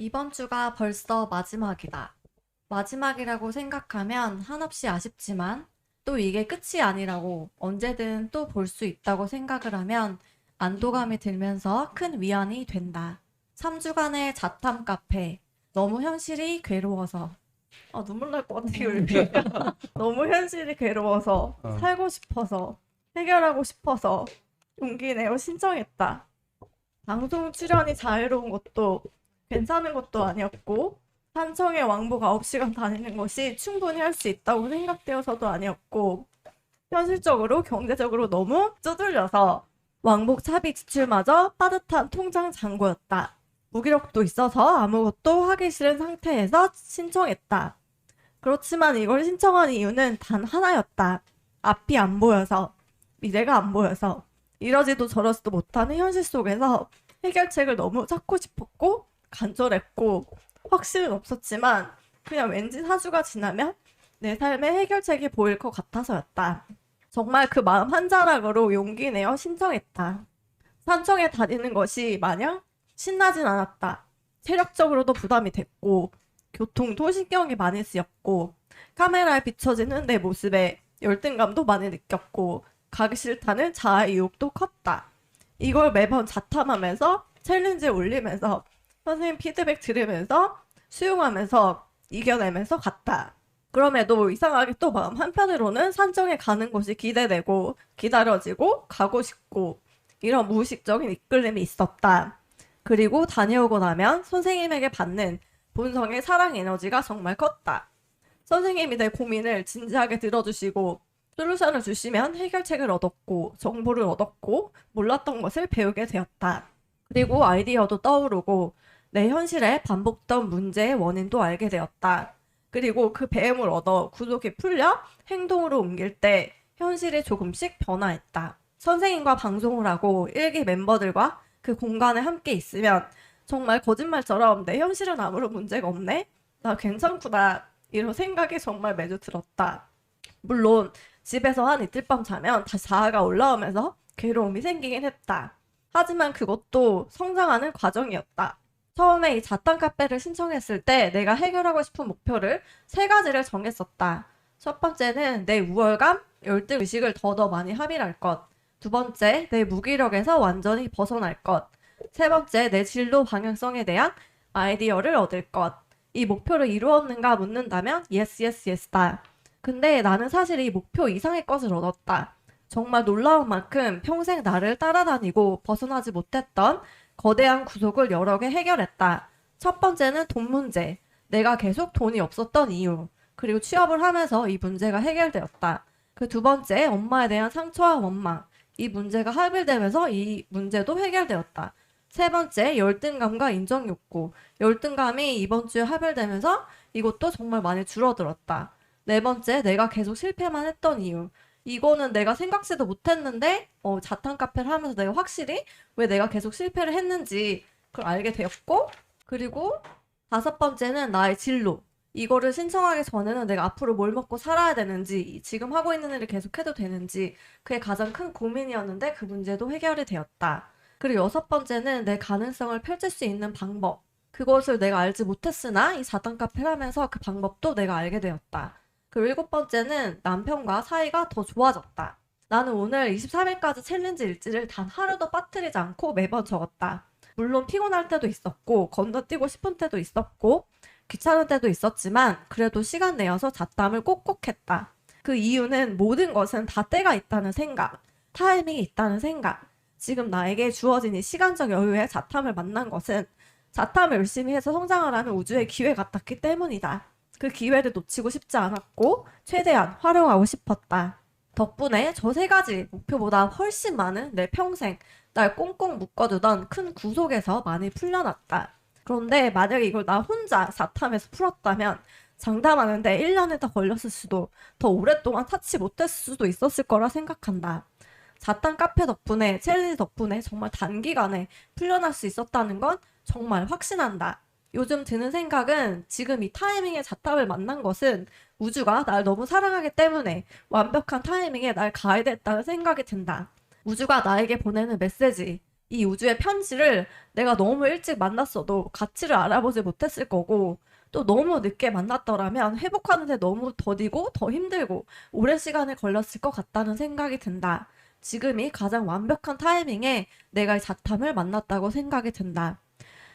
이번 주가 벌써 마지막이다. 마지막이라고 생각하면 한없이 아쉽지만 또 이게 끝이 아니라고 언제든 또 볼 수 있다고 생각을 하면 안도감이 들면서 큰 위안이 된다. 3주간의 자탐 카페. 너무 현실이 괴로워서. 눈물 날 것 같아, 이렇게. 너무 현실이 괴로워서, 살고 싶어서, 해결하고 싶어서 용기 내어 신청했다. 방송 출연이 자유로운 것도 괜찮은 것도 아니었고, 산청에 왕복 9시간 다니는 것이 충분히 할 수 있다고 생각되어서도 아니었고, 현실적으로 경제적으로 너무 쪼들려서 왕복 차비 지출마저 빠듯한 통장 잔고였다. 무기력도 있어서 아무것도 하기 싫은 상태에서 신청했다. 그렇지만 이걸 신청한 이유는 단 하나였다. 앞이 안 보여서, 미래가 안 보여서, 이러지도 저러지도 못하는 현실 속에서 해결책을 너무 찾고 싶었고 간절했고 확신은 없었지만 그냥 왠지 4주가 지나면 내 삶의 해결책이 보일 것 같아서였다. 정말 그 마음 한 자락으로 용기 내어 신청했다. 산청에 다니는 것이 마냥 신나진 않았다. 체력적으로도 부담이 됐고 교통도 신경이 많이 쓰였고 카메라에 비춰지는 내 모습에 열등감도 많이 느꼈고 가기 싫다는 자아 유혹도 컸다. 이걸 매번 자탐하면서 챌린지 올리면서 선생님 피드백 들으면서 수용하면서 이겨내면서 갔다. 그럼에도 이상하게 또 마음 한편으로는 산정에 가는 것이 기대되고 기다려지고 가고 싶고 이런 무의식적인 이끌림이 있었다. 그리고 다녀오고 나면 선생님에게 받는 본성의 사랑 에너지가 정말 컸다. 선생님이 내 고민을 진지하게 들어주시고 솔루션을 주시면 해결책을 얻었고 정보를 얻었고 몰랐던 것을 배우게 되었다. 그리고 아이디어도 떠오르고 내 현실에 반복된 문제의 원인도 알게 되었다. 그리고 그 배움을 얻어 구독이 풀려 행동으로 옮길 때 현실이 조금씩 변화했다. 선생님과 방송을 하고 일기 멤버들과 그 공간에 함께 있으면 정말 거짓말처럼 내 현실은 아무런 문제가 없네? 나 괜찮구나. 이런 생각이 정말 매주 들었다. 물론 집에서 한 이틀 밤 자면 다시 자아가 올라오면서 괴로움이 생기긴 했다. 하지만 그것도 성장하는 과정이었다. 처음에 이 자탄 카페를 신청했을 때 내가 해결하고 싶은 목표를 세 가지를 정했었다. 첫 번째는 내 우월감, 열등 의식을 더 많이 합일할 것. 두 번째, 내 무기력에서 완전히 벗어날 것. 세 번째, 내 진로 방향성에 대한 아이디어를 얻을 것. 이 목표를 이루었는가 묻는다면 yes, yes, yes다. 근데 나는 사실 이 목표 이상의 것을 얻었다. 정말 놀라운 만큼 평생 나를 따라다니고 벗어나지 못했던 거대한 구속을 여러 개 해결했다. 첫 번째는 돈 문제. 내가 계속 돈이 없었던 이유. 그리고 취업을 하면서 이 문제가 해결되었다. 그 두 번째, 엄마에 대한 상처와 원망. 이 문제가 해결되면서 이 문제도 해결되었다. 세 번째, 열등감과 인정욕구. 열등감이 이번 주에 해결되면서 이것도 정말 많이 줄어들었다. 네 번째, 내가 계속 실패만 했던 이유. 이거는 내가 생각지도 못했는데 자탄 카페를 하면서 내가 확실히 왜 내가 계속 실패를 했는지 그걸 알게 되었고, 그리고 다섯 번째는 나의 진로. 이거를 신청하기 전에는 내가 앞으로 뭘 먹고 살아야 되는지, 지금 하고 있는 일을 계속해도 되는지 그게 가장 큰 고민이었는데 그 문제도 해결이 되었다. 그리고 여섯 번째는 내 가능성을 펼칠 수 있는 방법. 그것을 내가 알지 못했으나 이 자탄 카페를 하면서 그 방법도 내가 알게 되었다. 그리고 일곱 번째는 남편과 사이가 더 좋아졌다. 나는 오늘 23일까지 챌린지 일지를 단 하루도 빠뜨리지 않고 매번 적었다. 물론 피곤할 때도 있었고 건너뛰고 싶은 때도 있었고 귀찮은 때도 있었지만 그래도 시간 내어서 잡담을 꼭꼭 했다. 그 이유는 모든 것은 다 때가 있다는 생각, 타이밍이 있다는 생각. 지금 나에게 주어진 이 시간적 여유에 자탐을 만난 것은 자탐을 열심히 해서 성장하라는 우주의 기회 같았기 때문이다. 그 기회를 놓치고 싶지 않았고 최대한 활용하고 싶었다. 덕분에 저 세 가지 목표보다 훨씬 많은 내 평생 날 꽁꽁 묶어두던 큰 구속에서 많이 풀려났다. 그런데 만약에 이걸 나 혼자 자탐해서 풀었다면 장담하는데 1년이 더 걸렸을 수도 더 오랫동안 타치 못했을 수도 있었을 거라 생각한다. 자탐 카페 덕분에 챌린지 덕분에 정말 단기간에 풀려날 수 있었다는 건 정말 확신한다. 요즘 드는 생각은 지금 이 타이밍에 자탑을 만난 것은 우주가 날 너무 사랑하기 때문에 완벽한 타이밍에 날 가이드했다는 생각이 든다. 우주가 나에게 보내는 메시지, 이 우주의 편지를 내가 너무 일찍 만났어도 가치를 알아보지 못했을 거고, 또 너무 늦게 만났더라면 회복하는데 너무 더디고 더 힘들고 오랜 시간이 걸렸을 것 같다는 생각이 든다. 지금이 가장 완벽한 타이밍에 내가 이 자탐을 만났다고 생각이 든다.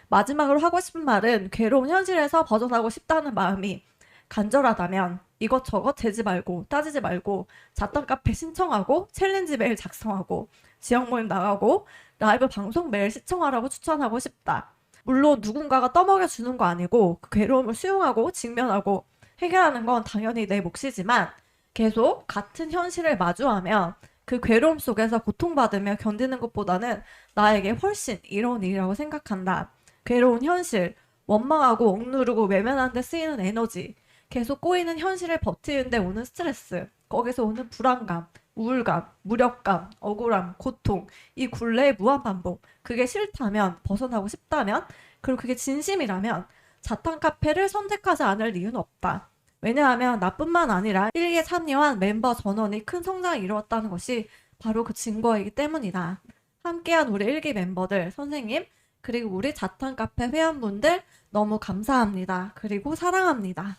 마지막으로 하고 싶은 말은 괴로운 현실에서 벗어나고 싶다는 마음이 간절하다면 이것저것 재지 말고 따지지 말고 잡담 카페 신청하고 챌린지 메일 작성하고 지역 모임 나가고 라이브 방송 매일 시청하라고 추천하고 싶다. 물론 누군가가 떠먹여 주는 거 아니고 그 괴로움을 수용하고 직면하고 해결하는 건 당연히 내 몫이지만 계속 같은 현실을 마주하며 그 괴로움 속에서 고통받으며 견디는 것보다는 나에게 훨씬 이로운 일이라고 생각한다. 괴로운 현실, 원망하고 억누르고 외면하는 데 쓰이는 에너지, 계속 꼬이는 현실을 버티는데 오는 스트레스, 거기서 오는 불안감, 우울감, 무력감, 억울함, 고통, 이 굴레의 무한반복, 그게 싫다면, 벗어나고 싶다면, 그리고 그게 진심이라면 자탄 카페를 선택하지 않을 이유는 없다. 왜냐하면 나뿐만 아니라 1기 3위한 멤버 전원이 큰 성장을 이루었다는 것이 바로 그 증거이기 때문이다. 함께한 우리 1기 멤버들, 선생님, 그리고 우리 자탄 카페 회원분들 너무 감사합니다. 그리고 사랑합니다.